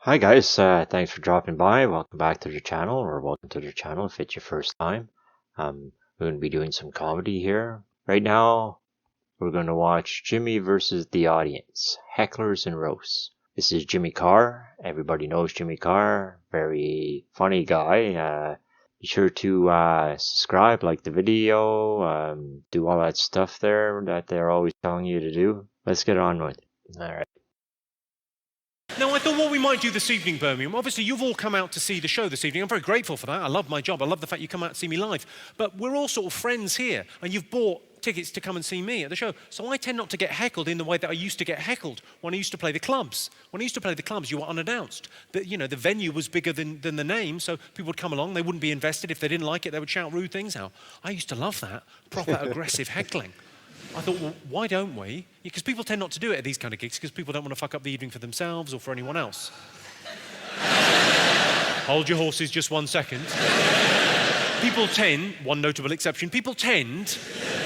Hi guys, thanks for dropping by. Welcome back to the channel, or welcome to the channel if it's your first time. We're going to be doing some comedy here. Right now, we're going to watch Jimmy versus the audience, Hecklers and Roasts. This is Jimmy Carr. Everybody knows Jimmy Carr. Very funny guy. Be sure to subscribe, like the video, do all that stuff there that they're always telling you to do. Let's get on with it. Alright. Now, I thought what we might do this evening, Birmingham, obviously you've all come out to see the show this evening. I'm very grateful for that. I love my job. I love the fact you come out to see me live. But we're all sort of friends here, and you've bought tickets to come and see me at the show. So I tend not to get heckled in the way that I used to get heckled when I used to play the clubs. When I used to play the clubs, you were unannounced. The venue was bigger than the name, so people would come along. They wouldn't be invested. If they didn't like it, they would shout rude things out. I used to love that, proper aggressive heckling. I thought, well, why don't we? Because people tend not to do it at these kind of gigs because people don't want to fuck up the evening for themselves or for anyone else. Hold your horses just 1 second. People tend, one notable exception, people tend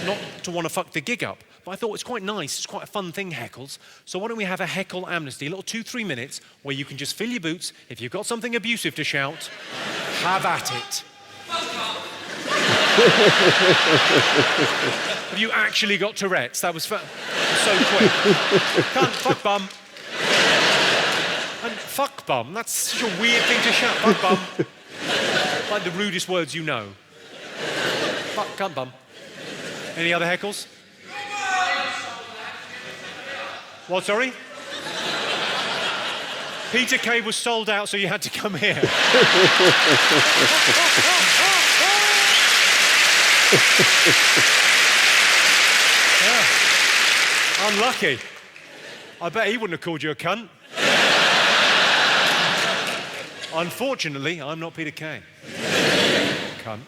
not to want to fuck the gig up. But I thought it's quite nice, it's quite a fun thing, heckles. So why don't we have a heckle amnesty, a little 2-3 minutes where you can just fill your boots. If you've got something abusive to shout, have at it. Have you actually got Tourette's? That was so quick. Cunt, fuck bum. And fuck bum, that's such a weird thing to shout. Fuck bum. Like the rudest words you know. Fuck, cunt bum. Any other heckles? What, sorry? Peter Kay was sold out, so you had to come here. Yeah. Unlucky. I bet he wouldn't have called you a cunt. Unfortunately, I'm not Peter Kay. Cunt.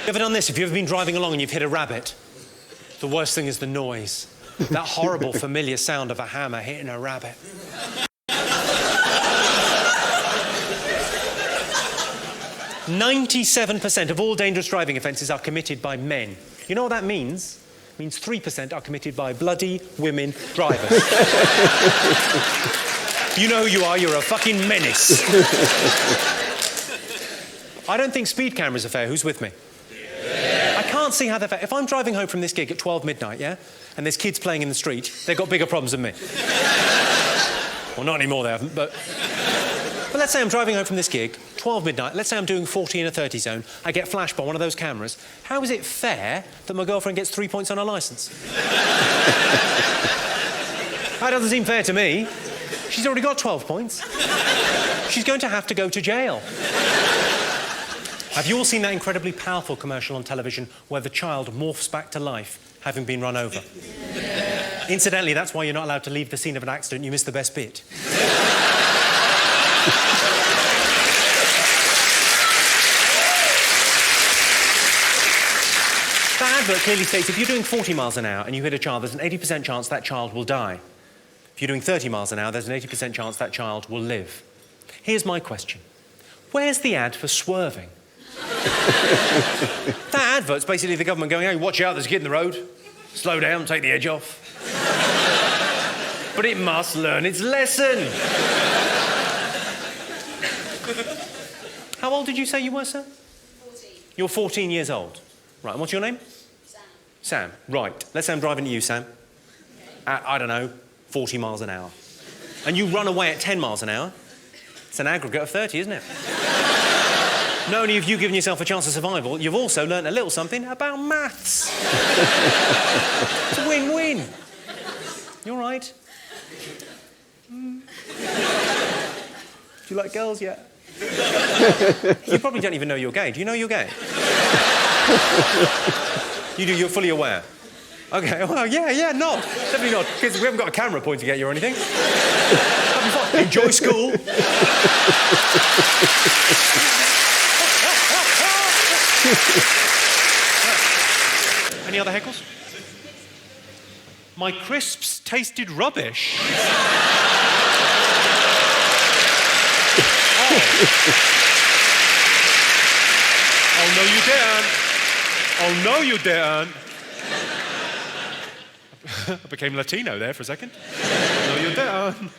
You ever done this? Have you ever been driving along and you've hit a rabbit? The worst thing is the noise. That horrible, familiar sound of a hammer hitting a rabbit. 97% of all dangerous driving offences are committed by men. You know what that means? It means 3% are committed by bloody women drivers. You know who you are, you're a fucking menace. I don't think speed cameras are fair. Who's with me? Yeah. I can't see how they're fair. If I'm driving home from this gig at 12 midnight, yeah, and there's kids playing in the street, they've got bigger problems than me. Well, not anymore, they haven't, but let's say I'm driving home from this gig, 12 midnight, let's say I'm doing 40 in a 30 zone, I get flashed by one of those cameras. How is it fair that my girlfriend gets 3 points on her licence? That doesn't seem fair to me. She's already got 12 points. She's going to have to go to jail. Have you all seen that incredibly powerful commercial on television where the child morphs back to life, having been run over? Yeah. Incidentally, that's why you're not allowed to leave the scene of an accident. You missed the best bit. That advert clearly states if you're doing 40 miles an hour and you hit a child, there's an 80% chance that child will die. If you're doing 30 miles an hour, there's an 80% chance that child will live. Here's my question. Where's the ad for swerving? That advert's basically the government going, hey, watch out, there's a kid in the road. Slow down, take the edge off. But it must learn its lesson. How old did you say you were, sir? 14. You're 14 years old. Right, and what's your name? Sam. Sam, right. Let's say I'm driving to you, Sam. At, I don't know, 40 miles an hour. And you run away at 10 miles an hour. It's an aggregate of 30, isn't it? Not only have you given yourself a chance of survival, you've also learnt a little something about maths. It's a win-win. You all right? Do you like girls yet? You probably don't even know you're gay. Do you know you're gay? You do, you're fully aware. Okay, well, yeah, not. Definitely not, because we haven't got a camera pointing at you or anything. That'd be fine. Enjoy school. Any other heckles? My crisps tasted rubbish. Oh, no, you didn't. Oh, no, you didn't. I became Latino there for a second. No, you're down.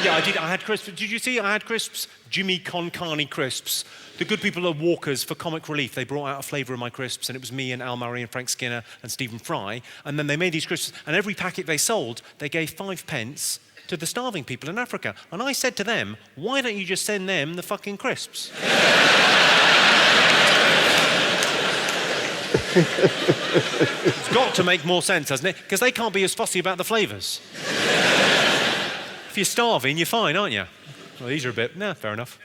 Yeah, I did. I had crisps. Did you see? I had crisps. Jimmy Con Carne crisps. The good people at Walker's, for comic relief, they brought out a flavour of my crisps, and it was me and Al Murray and Frank Skinner and Stephen Fry. And then they made these crisps, and every packet they sold, they gave 5 pence to the starving people in Africa. And I said to them, why don't you just send them the fucking crisps? It's got to make more sense, hasn't it? Because they can't be as fussy about the flavours. If you're starving, you're fine, aren't you? Well, these are a bit... Nah, fair enough.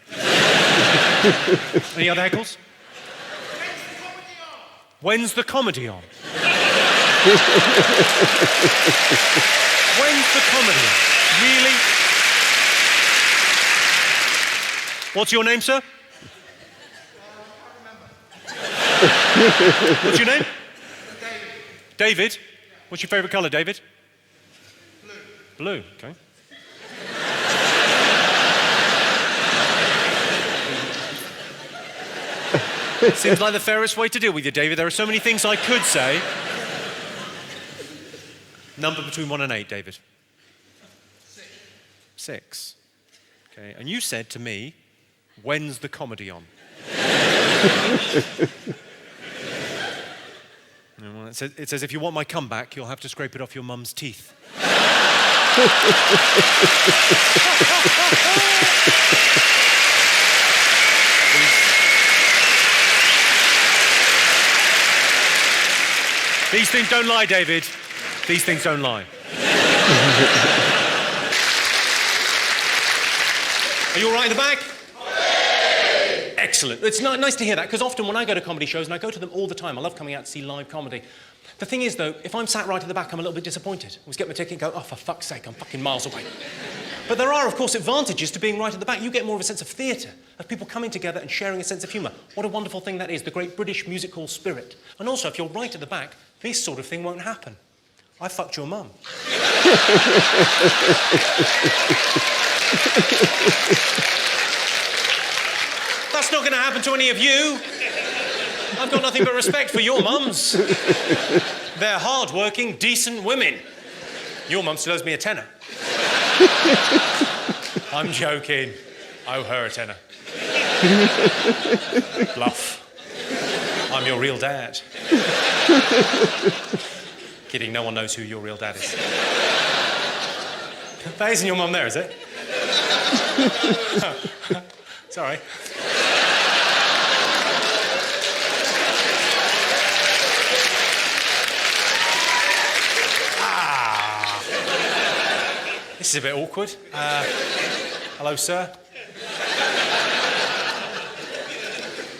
Any other heckles? When's the comedy on? When's the comedy on? Really? What's your name, sir? What's your name? David. David? What's your favourite colour, David? Blue. Blue, okay. Seems like the fairest way to deal with you, David. There are so many things I could say. Number between 1 and 8, David. 6. 6. Okay, and you said to me, when's the comedy on? Well, it says, if you want my comeback, you'll have to scrape it off your mum's teeth. These things don't lie, David. These things don't lie. Are you all right in the back? Excellent. It's nice to hear that, because often when I go to comedy shows, and I go to them all the time, I love coming out to see live comedy. The thing is, though, if I'm sat right at the back, I'm a little bit disappointed. I always get my ticket and go, oh, for fuck's sake, I'm fucking miles away. But there are, of course, advantages to being right at the back. You get more of a sense of theatre, of people coming together and sharing a sense of humour. What a wonderful thing that is, the great British musical spirit. And also, if you're right at the back, this sort of thing won't happen. I fucked your mum. That's not going to happen to any of you. I've got nothing but respect for your mums. They're hard-working, decent women. Your mum still owes me a tenner. I'm joking. I owe her a tenner. Bluff. I'm your real dad. Kidding, no one knows who your real dad is. That isn't your mum there, is it? Sorry. This is a bit awkward. Hello, sir.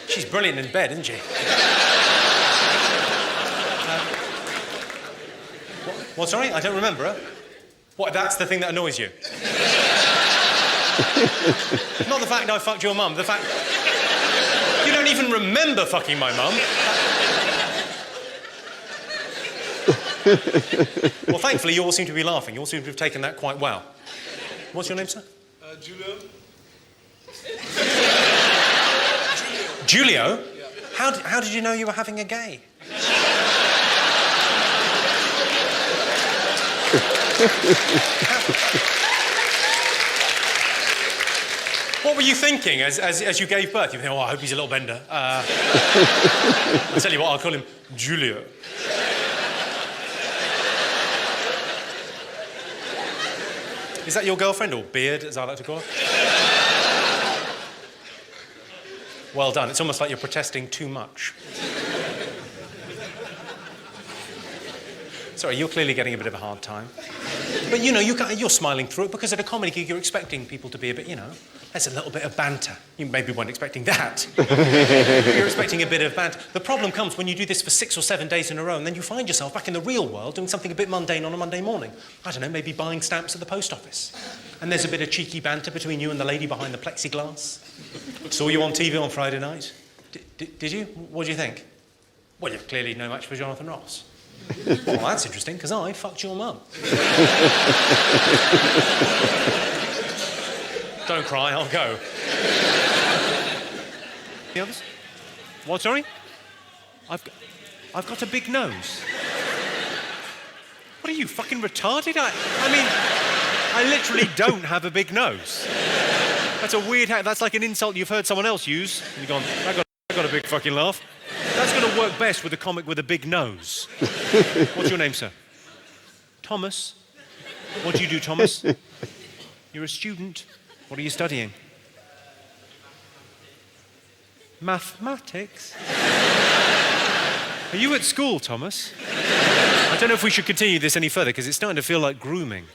She's brilliant in bed, isn't she? What, sorry? I don't remember her. What, that's the thing that annoys you? Not the fact I fucked your mum, the fact... You don't even remember fucking my mum. Well, thankfully, you all seem to be laughing. You all seem to have taken that quite well. What's your name, sir? Julio. Julio? Yeah. How did you know you were having a gay? What were you thinking as you gave birth? You think, oh, I hope he's a little bender. I'll tell you what, I'll call him Julio. Is that your girlfriend, or beard, as I like to call her? Well done. It's almost like you're protesting too much. Sorry, you're clearly getting a bit of a hard time. But, you know, you're smiling through it, because at a comedy gig you're expecting people to be a bit, you know, there's a little bit of banter. You maybe weren't expecting that. You're expecting a bit of banter. The problem comes when you do this for 6 or 7 days in a row, and then you find yourself back in the real world doing something a bit mundane on a Monday morning. I don't know, maybe buying stamps at the post office. And there's a bit of cheeky banter between you and the lady behind the plexiglass. Saw you on TV on Friday night. Did you? What do you think? Well, you're clearly no match for Jonathan Ross. Well, that's interesting, because I fucked your mum. Don't cry, I'll go. The others? What, sorry? I've got a big nose. What are you, fucking retarded? I mean, I literally don't have a big nose. That's a weird hack. That's like an insult you've heard someone else use. And you've gone, I got a big fucking laugh. That's going to work best with a comic with a big nose. What's your name, sir? Thomas. What do you do, Thomas? You're a student. What are you studying? Mathematics? Are you at school, Thomas? I don't know if we should continue this any further because it's starting to feel like grooming.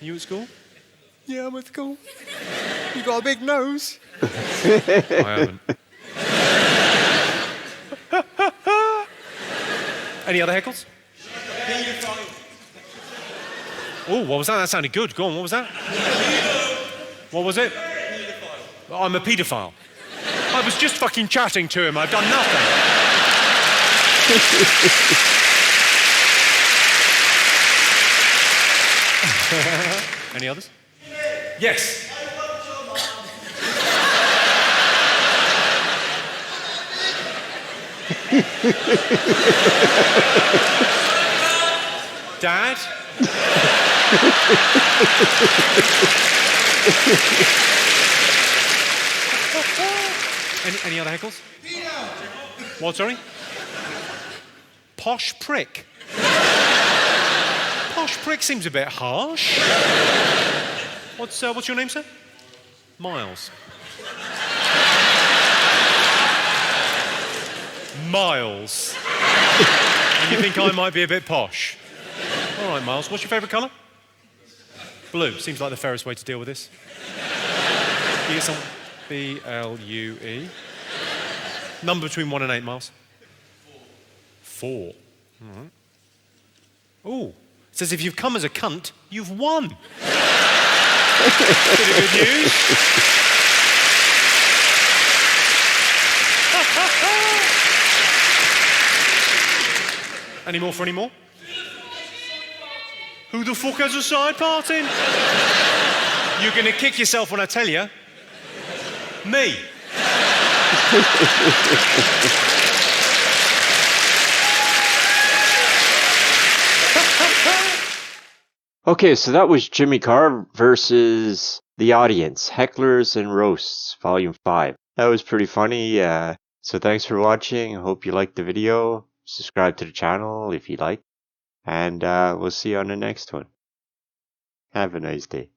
Are you at school? Yeah, I'm at school. You got a big nose. I haven't. Any other heckles? Oh, what was that? That sounded good. Go on, what was that? What was it? Oh, I'm a paedophile. I was just fucking chatting to him. I've done nothing. Any others? Yes. Dad? Any other heckles? What, sorry? Posh prick. Posh prick seems a bit harsh. What's your name, sir? Miles. Miles. And you think I might be a bit posh? All right, Miles. What's your favourite colour? Blue. Seems like the fairest way to deal with this. You get some B-L-U-E. Number between 1 and 8, Miles. 4. All right. Ooh. It says if you've come as a cunt, you've won. Bit of good news. Any more for any more? Who the fuck has a side parting? You're going to kick yourself when I tell you. Me. Okay, so that was Jimmy Carr versus the audience, Hecklers and Roasts, Volume 5. That was pretty funny. So thanks for watching. I hope you liked the video. Subscribe to the channel if you like. And we'll see you on the next one. Have a nice day.